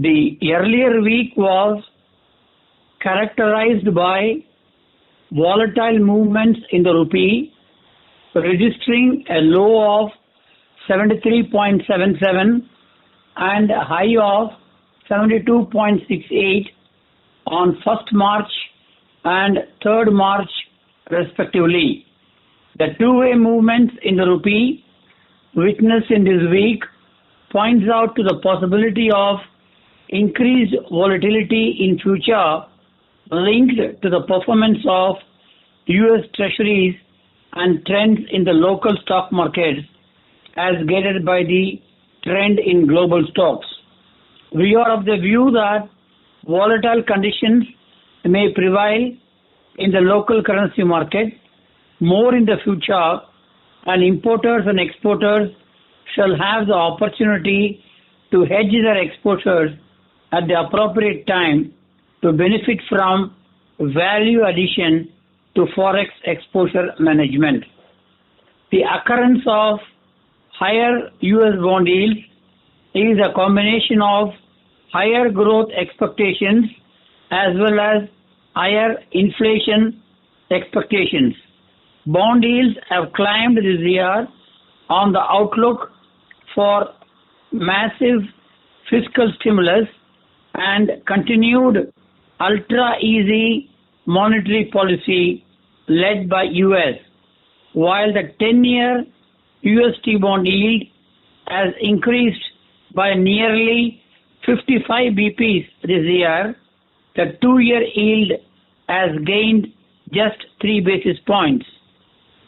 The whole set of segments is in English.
The earlier week was characterized by volatile movements in the rupee, registering a low of 73.77 and a high of 72.68 on 1st March and 3rd March respectively. The two-way movements in the rupee witnessed in this week points out to the possibility of increased volatility in future linked to the performance of US Treasuries and trends in the local stock markets as guided by the trend in global stocks. We are of the view that volatile conditions may prevail in the local currency market more in the future, and importers and exporters shall have the opportunity to hedge their exposures at the appropriate time to benefit from value addition to forex exposure management. The occurrence of higher US bond yields is a combination of higher growth expectations as well as higher inflation expectations. Bond yields have climbed this year on the outlook for massive fiscal stimulus and continued ultra-easy monetary policy led by US, while the 10-year USD bond yield has increased by nearly 55 BPs this year. The 2-year yield has gained just 3 basis points.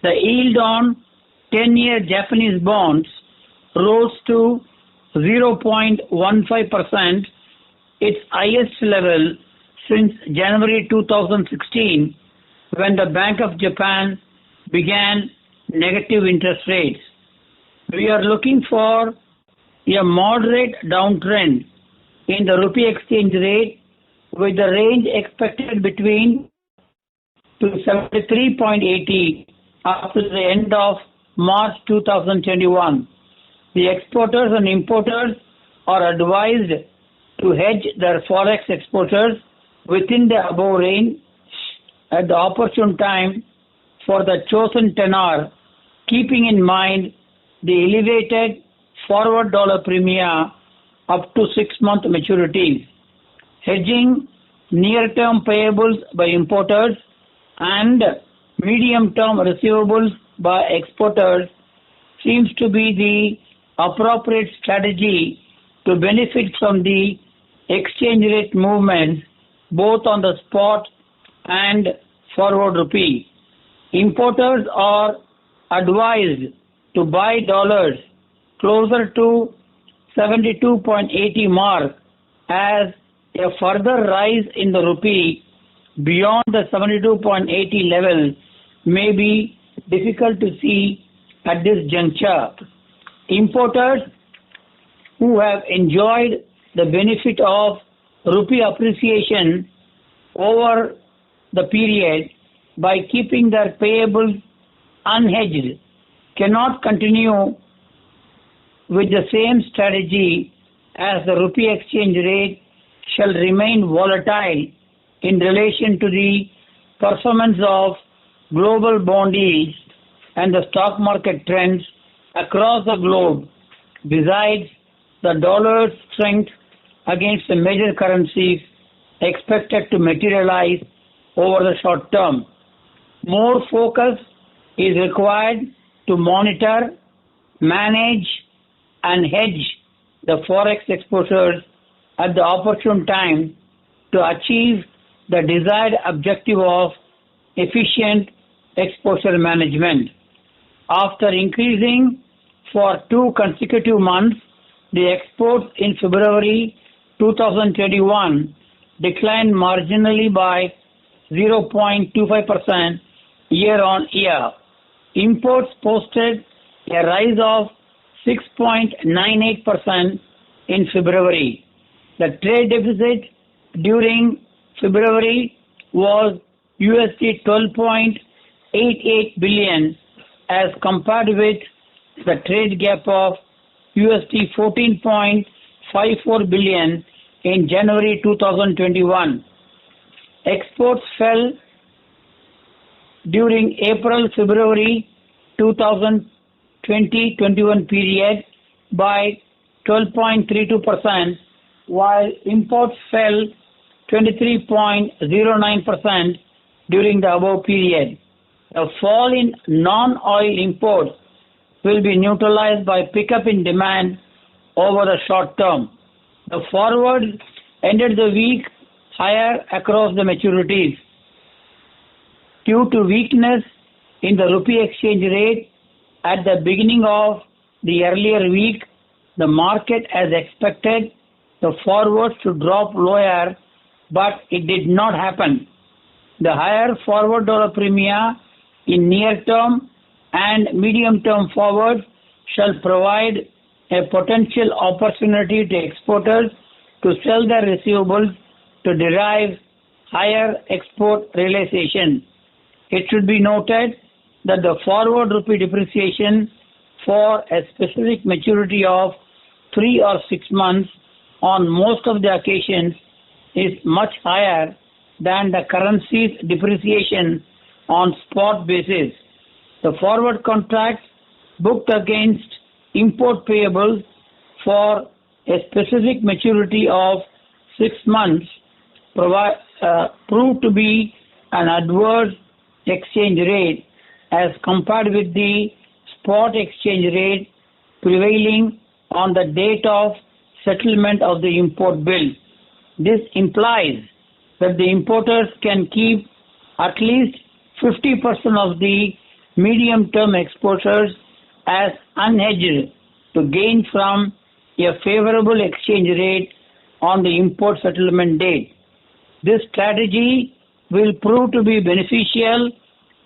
The yield on 10-year Japanese bonds rose to 0.15%, its highest level since January 2016, when the Bank of Japan began negative interest rates. We are looking for a moderate downtrend in the rupee exchange rate, with the range expected between to 73.80 after the end of March 2021. The exporters and importers are advised to hedge their forex exposures within the above range at the opportune time for the chosen tenor, keeping in mind the elevated forward dollar premia up to 6-month maturities. Hedging near-term payables by importers and medium-term receivables by exporters seems to be the appropriate strategy to benefit from the exchange rate movements both on the spot and forward rupee. Importers are advised to buy dollars closer to 72.80 mark, as a further rise in the rupee beyond the 72.80 level may be difficult to see at this juncture. Importers who have enjoyed the benefit of rupee appreciation over the period by keeping their payables unhedged cannot continue with the same strategy, as the rupee exchange rate shall remain volatile in relation to the performance of global bond yields and the stock market trends across the globe. Besides, the dollar's strength against the major currencies expected to materialize over the short term. More focus is required to monitor, manage, and hedge the forex exposures at the opportune time to achieve the desired objective of efficient exposure management. After increasing for 2 consecutive months, the exports in February 2021 declined marginally by 0.25% year-on-year. Imports posted a rise of 6.98% in February. The trade deficit during February was USD 12.88 billion as compared with the trade gap of USD 14.54 billion in January 2021. Exports fell during April-February 2020-21 period by 12.32%, while imports fell 23.09% during the above period. The fall in non-oil imports will be neutralized by pickup in demand over the short term. The forward ended the week higher across the maturities. Due to weakness in the rupee exchange rate at the beginning of the earlier week, the market, as expected, the forwards to drop lower, but it did not happen. The higher forward dollar premia in near term and medium term forwards shall provide a potential opportunity to exporters to sell their receivables to derive higher export realization. It should be noted that the forward rupee depreciation for a specific maturity of 3 or 6 months on most of the occasions is much higher than the currency's depreciation on spot basis. The forward contracts booked against import payables for a specific maturity of 6 months proved to be an adverse exchange rate as compared with the spot exchange rate prevailing on the date of settlement of the import bill. This implies that the importers can keep at least 50% of the medium-term exporters as unhedged to gain from a favorable exchange rate on the import settlement date. This strategy will prove to be beneficial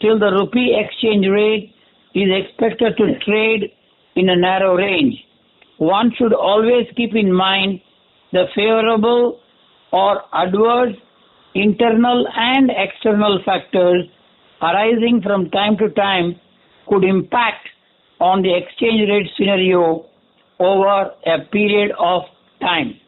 till the rupee exchange rate is expected to trade in a narrow range. One should always keep in mind the favorable or adverse internal and external factors arising from time to time could impact on the exchange rate scenario over a period of time.